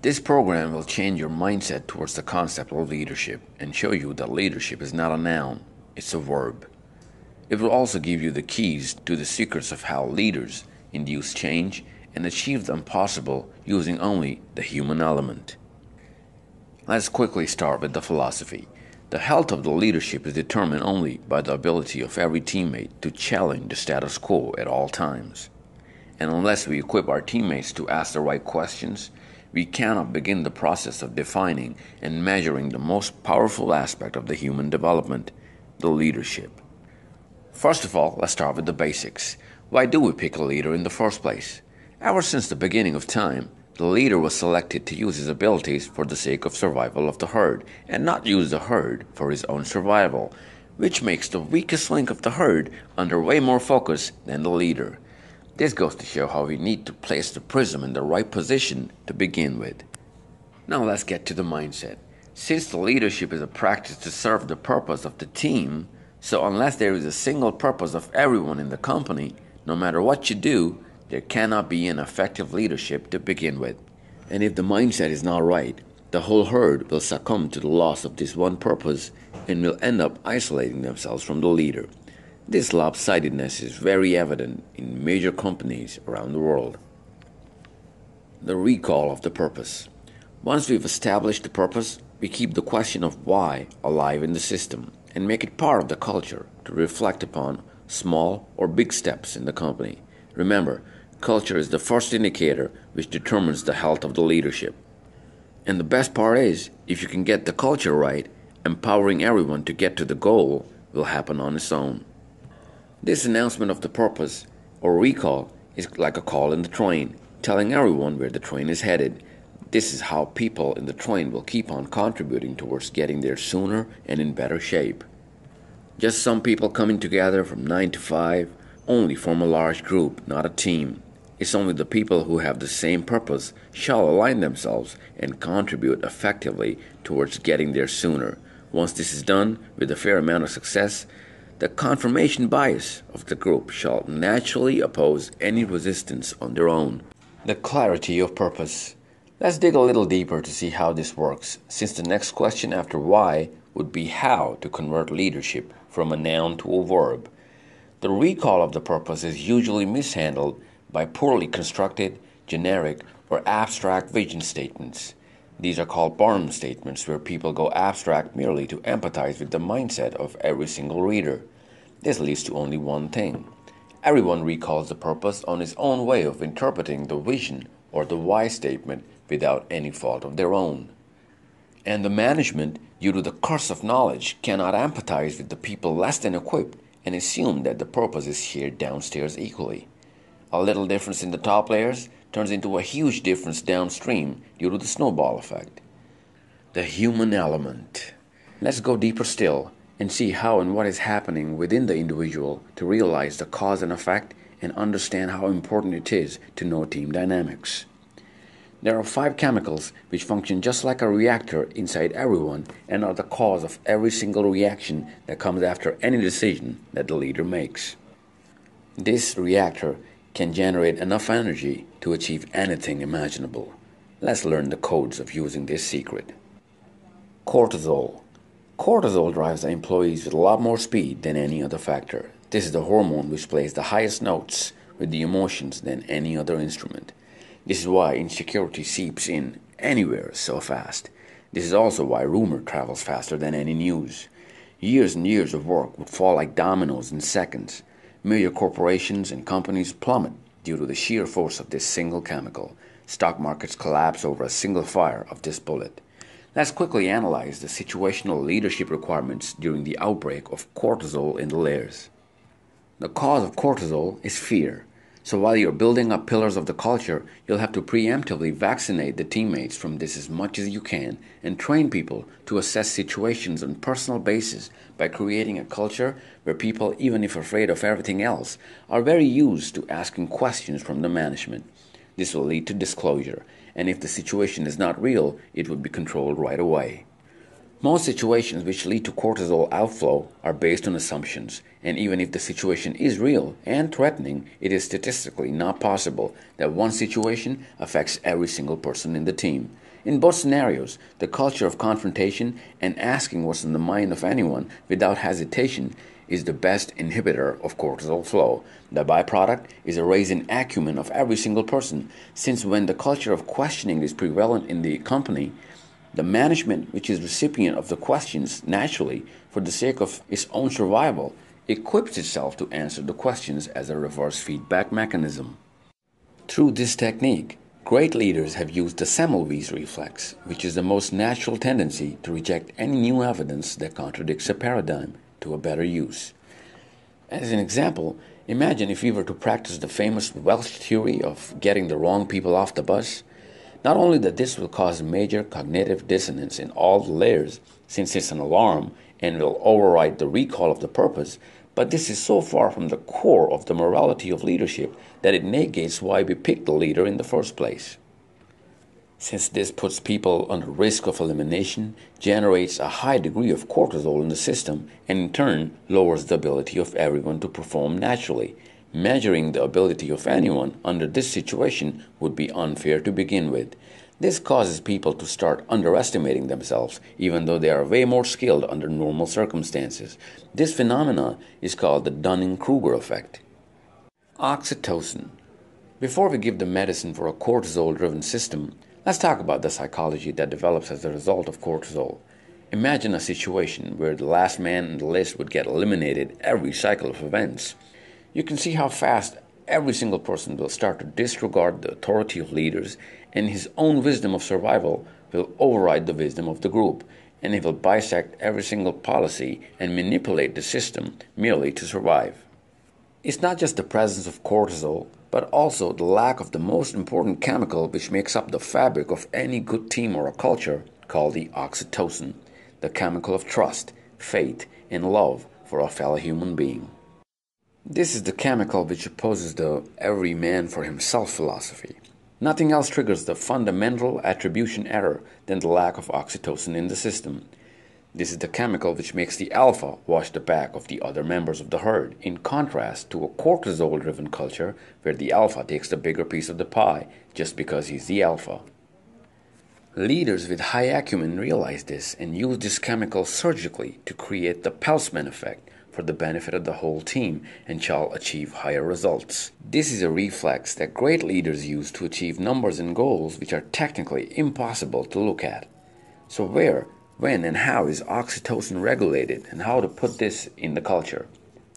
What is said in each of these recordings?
This program will change your mindset towards the concept of leadership and show you that leadership is not a noun, it's a verb. It will also give you the keys to the secrets of how leaders induce change and achieve the impossible using only the human element. Let's quickly start with the philosophy. The health of the leadership is determined only by the ability of every teammate to challenge the status quo at all times. And unless we equip our teammates to ask the right questions, we cannot begin the process of defining and measuring the most powerful aspect of the human development, the leadership. First of all, let's start with the basics. Why do we pick a leader in the first place? Ever since the beginning of time, the leader was selected to use his abilities for the sake of survival of the herd, and not use the herd for his own survival, which makes the weakest link of the herd under way more focus than the leader. This goes to show how we need to place the prism in the right position to begin with. Now let's get to the mindset. Since the leadership is a practice to serve the purpose of the team, so unless there is a single purpose of everyone in the company, no matter what you do, there cannot be an effective leadership to begin with. And if the mindset is not right, the whole herd will succumb to the loss of this one purpose and will end up isolating themselves from the leader. This lopsidedness is very evident in major companies around the world. The recall of the purpose. Once we've established the purpose, we keep the question of why alive in the system and make it part of the culture to reflect upon small or big steps in the company. Remember, culture is the first indicator which determines the health of the leadership. And the best part is, if you can get the culture right, empowering everyone to get to the goal will happen on its own. This announcement of the purpose, or recall, is like a call in the train, telling everyone where the train is headed. This is how people in the train will keep on contributing towards getting there sooner and in better shape. Just some people coming together from 9 to 5 only form a large group, not a team. It's only the people who have the same purpose shall align themselves and contribute effectively towards getting there sooner. Once this is done with a fair amount of success, the confirmation bias of the group shall naturally oppose any resistance on their own. The clarity of purpose. Let's dig a little deeper to see how this works, since the next question after why would be how to convert leadership from a noun to a verb. The recall of the purpose is usually mishandled by poorly constructed, generic, or abstract vision statements. These are called BARM statements, where people go abstract merely to empathize with the mindset of every single reader. This leads to only one thing. Everyone recalls the purpose on his own way of interpreting the vision or the why statement without any fault of their own. And the management, due to the curse of knowledge, cannot empathize with the people less than equipped and assume that the purpose is shared downstairs equally. A little difference in the top layers turns into a huge difference downstream due to the snowball effect. The human element. Let's go deeper still and see how and what is happening within the individual to realize the cause and effect and understand how important it is to know team dynamics. There are 5 chemicals which function just like a reactor inside everyone and are the cause of every single reaction that comes after any decision that the leader makes. This reactor can generate enough energy to achieve anything imaginable. Let's learn the codes of using this secret. Cortisol. Cortisol drives the employees with a lot more speed than any other factor. This is the hormone which plays the highest notes with the emotions than any other instrument. This is why insecurity seeps in anywhere so fast. This is also why rumor travels faster than any news. Years and years of work would fall like dominoes in seconds. Major corporations and companies plummet due to the sheer force of this single chemical. Stock markets collapse over a single fire of this bullet. Let's quickly analyze the situational leadership requirements during the outbreak of cortisol in the layers. The cause of cortisol is fear. So while you're building up pillars of the culture, you'll have to preemptively vaccinate the teammates from this as much as you can and train people to assess situations on personal basis by creating a culture where people, even if afraid of everything else, are very used to asking questions from the management. This will lead to disclosure, and if the situation is not real, it will be controlled right away. Most situations which lead to cortisol outflow are based on assumptions, and even if the situation is real and threatening, it is statistically not possible that one situation affects every single person in the team. In both scenarios, the culture of confrontation and asking what's in the mind of anyone without hesitation is the best inhibitor of cortisol flow. The byproduct is a raise in acumen of every single person, since when the culture of questioning is prevalent in the company, the management, which is recipient of the questions naturally for the sake of its own survival, equips itself to answer the questions as a reverse feedback mechanism. Through this technique, great leaders have used the Semmelweis reflex, which is the most natural tendency to reject any new evidence that contradicts a paradigm, to a better use. As an example, imagine if we were to practice the famous Welsh theory of getting the wrong people off the bus. Not only that this will cause major cognitive dissonance in all the layers, since it's an alarm and will override the recall of the purpose, but this is so far from the core of the morality of leadership that it negates why we picked the leader in the first place. Since this puts people under risk of elimination, generates a high degree of cortisol in the system, and in turn lowers the ability of everyone to perform naturally. Measuring the ability of anyone under this situation would be unfair to begin with. This causes people to start underestimating themselves, even though they are way more skilled under normal circumstances. This phenomenon is called the Dunning-Kruger effect. Oxytocin. Before we give the medicine for a cortisol-driven system, let's talk about the psychology that develops as a result of cortisol. Imagine a situation where the last man on the list would get eliminated every cycle of events. You can see how fast every single person will start to disregard the authority of leaders, and his own wisdom of survival will override the wisdom of the group, and he will bisect every single policy and manipulate the system merely to survive. It's not just the presence of cortisol, but also the lack of the most important chemical which makes up the fabric of any good team or a culture, called the oxytocin, the chemical of trust, faith, and love for a fellow human being. This is the chemical which opposes the every man for himself philosophy. Nothing else triggers the fundamental attribution error than the lack of oxytocin in the system. This is the chemical which makes the alpha watch the back of the other members of the herd, in contrast to a cortisol-driven culture where the alpha takes the bigger piece of the pie just because he's the alpha. Leaders with high acumen realize this and use this chemical surgically to create the Peltzman effect for the benefit of the whole team and shall achieve higher results. This is a reflex that great leaders use to achieve numbers and goals which are technically impossible to look at. So where, when, and how is oxytocin regulated, and how to put this in the culture?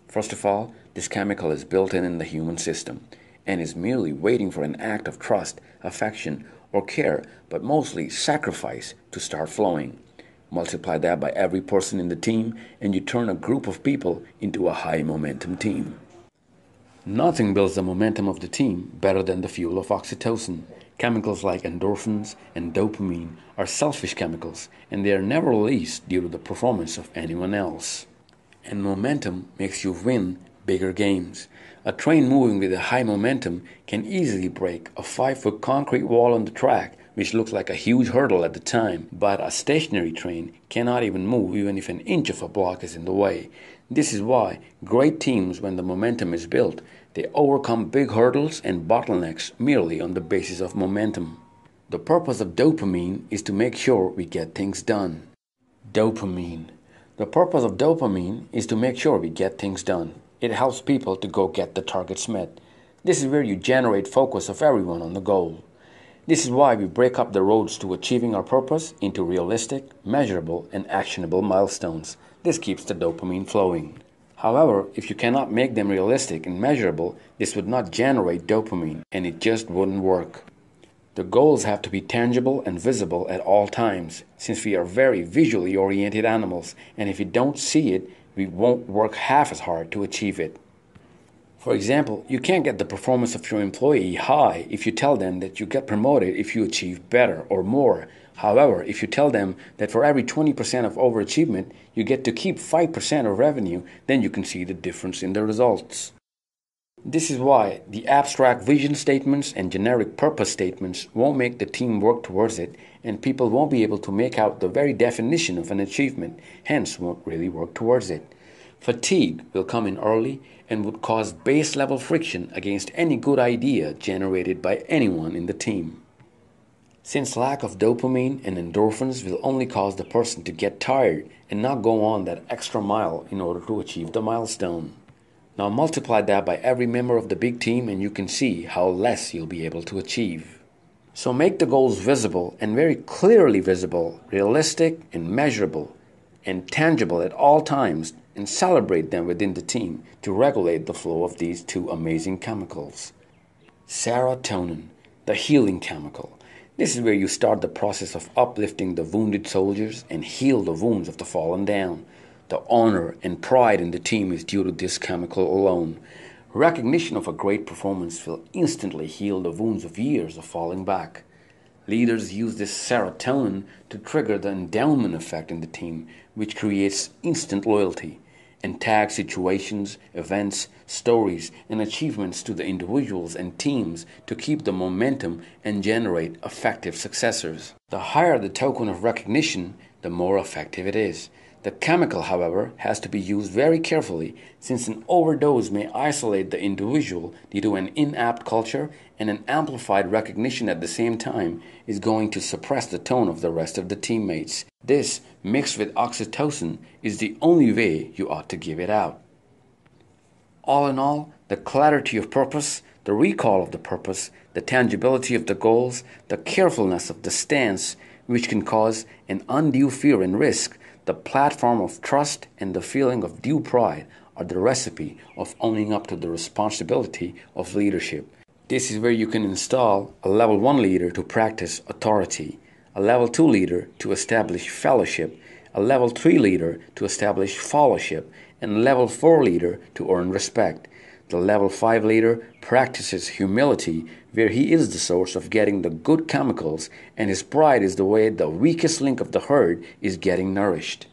First of all, this chemical is built in the human system and is merely waiting for an act of trust, affection, or care, but mostly sacrifice to start flowing. Multiply that by every person in the team, and you turn a group of people into a high momentum team. Nothing builds the momentum of the team better than the fuel of oxytocin. Chemicals like endorphins and dopamine are selfish chemicals, and they are never released due to the performance of anyone else. And momentum makes you win bigger games. A train moving with a high momentum can easily break a 5-foot concrete wall on the track, which looks like a huge hurdle at the time, but a stationary train cannot even move even if an inch of a block is in the way. This is why great teams, when the momentum is built, they overcome big hurdles and bottlenecks merely on the basis of momentum. The purpose of dopamine is to make sure we get things done. Dopamine. The purpose of dopamine is to make sure we get things done. It helps people to go get the targets met. This is where you generate focus of everyone on the goal. This is why we break up the roads to achieving our purpose into realistic, measurable, and actionable milestones. This keeps the dopamine flowing. However, if you cannot make them realistic and measurable, this would not generate dopamine, and it just wouldn't work. The goals have to be tangible and visible at all times, since we are very visually oriented animals, and if we don't see it, we won't work half as hard to achieve it. For example, you can't get the performance of your employee high if you tell them that you get promoted if you achieve better or more. However, if you tell them that for every 20% of overachievement, you get to keep 5% of revenue, then you can see the difference in the results. This is why the abstract vision statements and generic purpose statements won't make the team work towards it, and people won't be able to make out the very definition of an achievement, hence won't really work towards it. Fatigue will come in early and would cause base-level friction against any good idea generated by anyone in the team. since lack of dopamine and endorphins will only cause the person to get tired and not go on that extra mile in order to achieve the milestone. Now multiply that by every member of the big team and you can see how less you'll be able to achieve. So make the goals visible and very clearly visible, realistic and measurable, and tangible at all times, and celebrate them within the team to regulate the flow of these two amazing chemicals. Serotonin, the healing chemical. This is where you start the process of uplifting the wounded soldiers and heal the wounds of the fallen down. The honor and pride in the team is due to this chemical alone. Recognition of a great performance will instantly heal the wounds of years of falling back. Leaders use this serotonin to trigger the endowment effect in the team, which creates instant loyalty, and tag situations, events, stories, and achievements to the individuals and teams to keep the momentum and generate effective successors. The higher the token of recognition, the more effective it is. The chemical, however, has to be used very carefully, since an overdose may isolate the individual due to an inapt culture, and an amplified recognition at the same time is going to suppress the tone of the rest of the teammates. This, mixed with oxytocin, is the only way you ought to give it out. All in all, the clarity of purpose, the recall of the purpose, the tangibility of the goals, the carefulness of the stance, which can cause an undue fear and risk, the platform of trust, and the feeling of due pride are the recipe of owning up to the responsibility of leadership. This is where you can install a level 1 leader to practice authority, a level 2 leader to establish fellowship, a level 3 leader to establish fellowship, and a level 4 leader to earn respect. The level 5 leader practices humility, where he is the source of getting the good chemicals, and his pride is the way the weakest link of the herd is getting nourished.